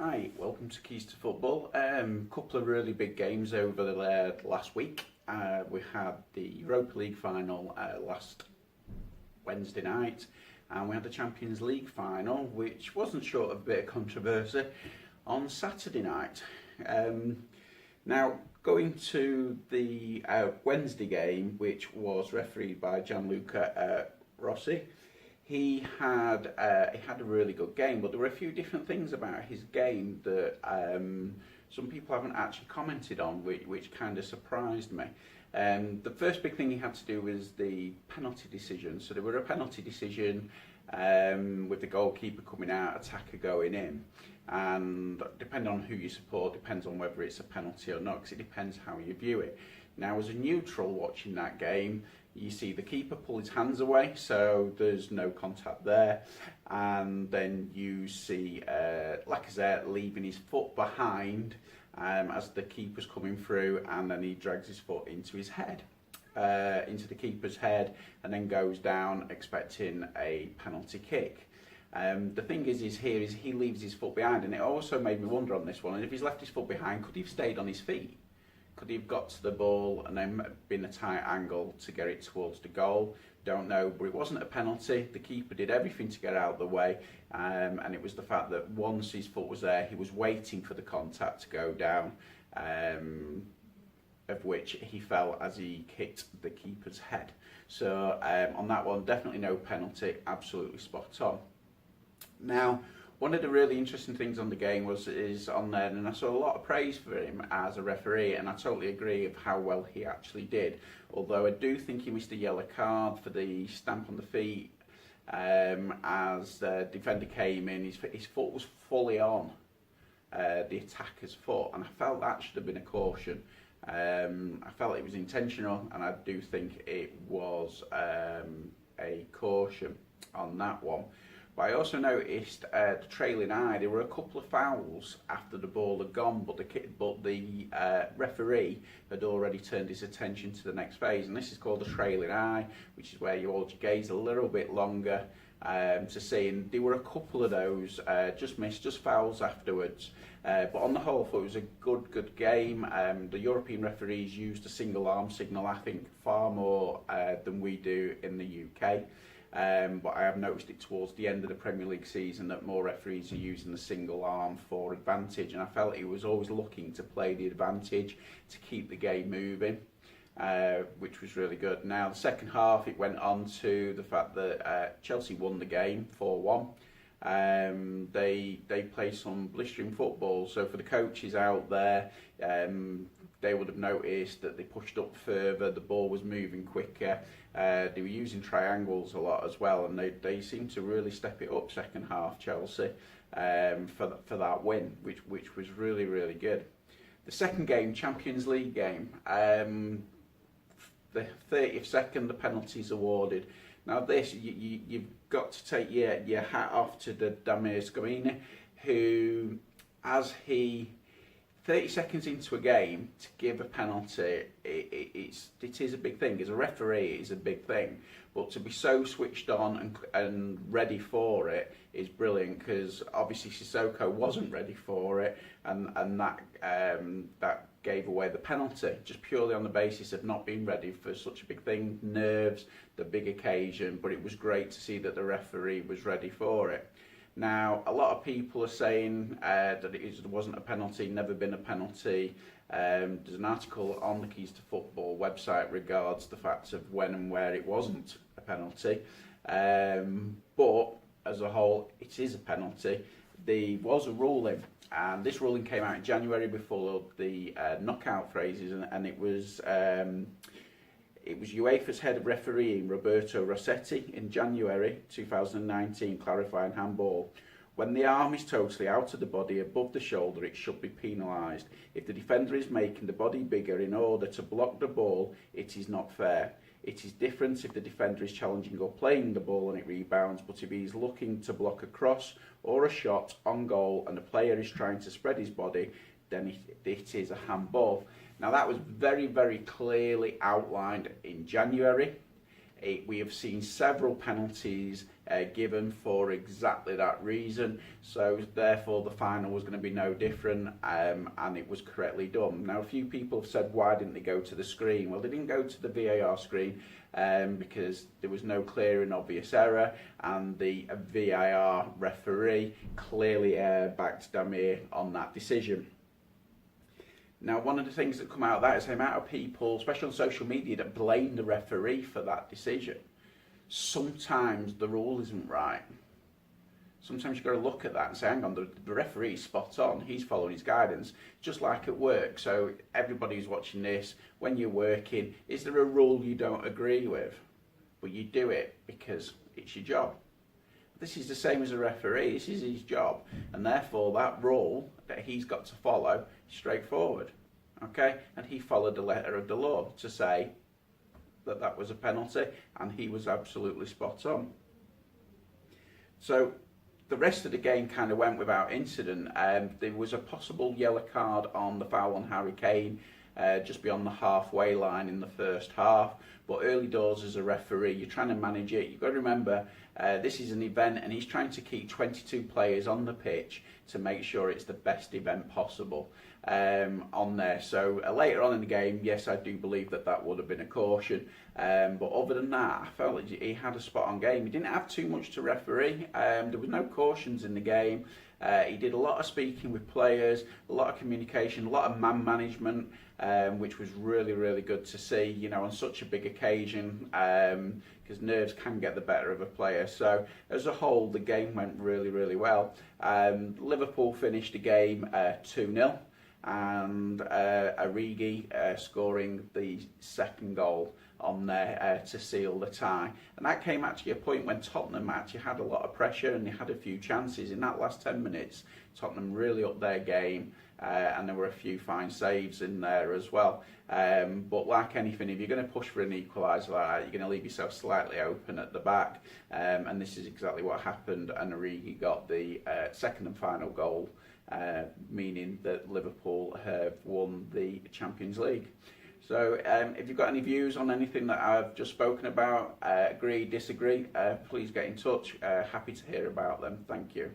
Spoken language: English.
Hi, welcome to Keys to Football. Couple of really big games over the last week. We had the Europa League final last Wednesday night, and we had the Champions League final, which wasn't short of a bit of controversy, on Saturday night. Now, going to the Wednesday game, which was refereed by Gianluca Rossi. He had a really good game, but there were a few different things about his game that some people haven't actually commented on, which kind of surprised me. The first big thing he had to do was the penalty decision. So there were a penalty decision with the goalkeeper coming out, attacker going in, and depending on who you support, depends on whether it's a penalty or not, because it depends how you view it. Now, as a neutral watching that game, you see the keeper pull his hands away, so there's no contact there, and then you see Lacazette leaving his foot behind as the keeper's coming through, and then he drags his foot into his head, into the keeper's head, and then goes down expecting a penalty kick. The thing is he leaves his foot behind, and it also made me wonder on this one, and if he's left his foot behind, could he have stayed on his feet? Could he have got to the ball and then been a tight angle to get it towards the goal? Don't know, but it wasn't a penalty. The keeper did everything to get out of the way, and it was the fact that once his foot was there, he was waiting for the contact to go down, of which he fell as he hit the keeper's head. So on that one, definitely no penalty, absolutely spot on. Now, one of the really interesting things on the game is on there, and I saw a lot of praise for him as a referee, and I totally agree of how well he actually did. Although I do think he missed a yellow card for the stamp on the feet as the defender came in. His foot was fully on the attacker's foot, and I felt that should have been a caution. I felt it was intentional, and I do think it was a caution on that one. But I also noticed the trailing eye. There were a couple of fouls after the ball had gone, but the referee had already turned his attention to the next phase, and this is called a trailing eye, which is where you hold your gaze a little bit longer to see. And there were a couple of those just missed, just fouls afterwards. But on the whole, I thought it was a good game. The European referees used a single arm signal, I think, far more than we do in the UK. But I have noticed it towards the end of the Premier League season that more referees are using the single arm for advantage, and I felt he was always looking to play the advantage to keep the game moving, which was really good. Now, the second half, it went on to the fact that Chelsea won the game 4-1. They played some blistering football, so for the coaches out there, they would have noticed that they pushed up further, the ball was moving quicker, they were using triangles a lot as well, and they seemed to really step it up second half, Chelsea, for that win, which was really good. The second game, Champions League game, the 30th second, the penalties awarded. Now this, you've got to take your hat off to the Damir Scamini, who, as he 30 seconds into a game to give a penalty, it is a big thing. As a referee, it is a big thing. But to be so switched on and ready for it is brilliant, because obviously Sissoko wasn't ready for it, and that gave away the penalty, just purely on the basis of not being ready for such a big thing, nerves, the big occasion. But it was great to see that the referee was ready for it. Now, a lot of people are saying that it wasn't a penalty, never been a penalty. There's an article on the Keys to Football website regards the fact of when and where it wasn't a penalty. But as a whole, it is a penalty. There was a ruling, and this ruling came out in January before the knockout phases, and it was UEFA's head of refereeing, Roberto Rossetti, in January 2019, clarifying handball. When the arm is totally out of the body above the shoulder, it should be penalised. If the defender is making the body bigger in order to block the ball, it is not fair. It is different if the defender is challenging or playing the ball and it rebounds, but if he is looking to block a cross or a shot on goal and the player is trying to spread his body, then it is a handball. Now, that was very clearly outlined in January. We have seen several penalties given for exactly that reason. So therefore the final was going to be no different, and it was correctly done. Now a few people have said, why didn't they go to the screen? Well, they didn't go to the VAR screen because there was no clear and obvious error, and the VAR referee clearly backed Damir on that decision. Now, one of the things that come out of that is the amount of people, especially on social media, that blame the referee for that decision. Sometimes the rule isn't right. Sometimes you've got to look at that and say, hang on, the referee's spot on, he's following his guidance, just like at work. So everybody who's watching this, when you're working, is there a rule you don't agree with? But you do it because it's your job. This is the same as a referee, this is his job, and therefore that rule that he's got to follow is straightforward, okay? And he followed the letter of the law to say that that was a penalty, and he was absolutely spot on. So the rest of the game kind of went without incident. There was a possible yellow card on the foul on Harry Kane just beyond the halfway line in the first half, but early doors as a referee, you're trying to manage it. You've got to remember this is an event, and he's trying to keep 22 players on the pitch to make sure it's the best event possible on there. So later on in the game, yes, I do believe that that would have been a caution, but other than that, I felt like he had a spot on game. He didn't have too much to referee. There was no cautions in the game. He did a lot of speaking with players, a lot of communication, a lot of man management, which was really, really good to see, you know, on such a big occasion, because nerves can get the better of a player. So as a whole, the game went really, really well. Liverpool finished the game 2-0, and Origi scoring the second goal on there to seal the tie. And that came actually a point when Tottenham actually had a lot of pressure, and they had a few chances. In that last 10 minutes, Tottenham really upped their game, and there were a few fine saves in there as well. But like anything, if you're going to push for an equaliser like that, you're going to leave yourself slightly open at the back, and this is exactly what happened, and Origi got the second and final goal, meaning that Liverpool have won the Champions League. So if you've got any views on anything that I've just spoken about, agree, disagree, please get in touch. Happy to hear about them. Thank you.